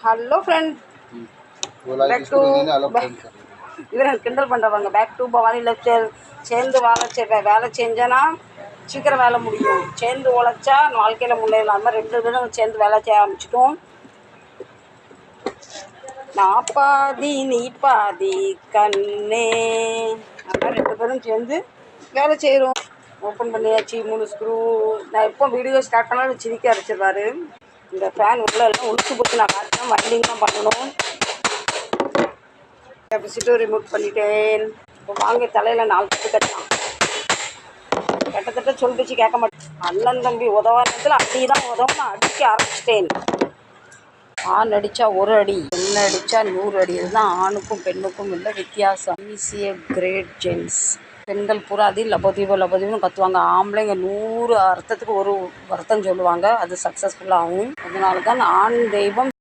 Hello friend, back to இவர் கிண்டல் பண்ணுறவங்க. Back to Bhavani lecture. சேர்ந்து வேலை செஞ்சேன்னா சீக்கிரம் வேலை முடியும், சேர்ந்து உழைச்சா வாழ்க்கையில் முன்னேறலாம். அது மாதிரி 2 பேரும் சேர்ந்து வேலை செய்ய ஆரம்பிச்சிட்டோம். நான் பாதி நீ பாதி கண்ணே, அது மாதிரி 2 பேரும் சேர்ந்து வேலை செய்கிறோம். ஓப்பன் பண்ணியாச்சு 3 ஸ்க்ரூ. நான் எப்போ வீடியோ ஸ்டார்ட் பண்ணாலும் சிரிக்க அரைச்சிடுவார். இந்த ஃபேன் உள்ள எல்லாம் உளுத்து போட்டு நான் காட்டினா வைண்டிங் தான் பண்ணணும். கெப்பாசிட்டர் ரிமூவ் பண்ணிட்டேன். இப்போ வாங்க தலையில் 4 தட்டு கட்டலாம். கிட்டத்தட்ட சொல் பேச்சு கேட்க மாட்டேன். அண்ணன் தம்பி உதவா நேரத்தில் அடி தான் உதவும். நான் அடிக்க ஆரம்பிச்சிட்டேன். ஆண் அடித்தா 1 அடி, பெண் அடித்தா 100 அடி. இதுதான் ஆணுக்கும் பெண்ணுக்கும் உள்ள வித்தியாசம். ஈஸிய கிரேட் ஜென்ஸ். பெண்கள் பூரா அது லபோதீபம்னு கத்துவாங்க. ஆம்பளைங்க 100 அர்த்தத்துக்கு ஒரு அர்த்தம் சொல்லுவாங்க. அது சக்ஸஸ்ஃபுல்லாகும். அதனால தான் ஆண் தெய்வம்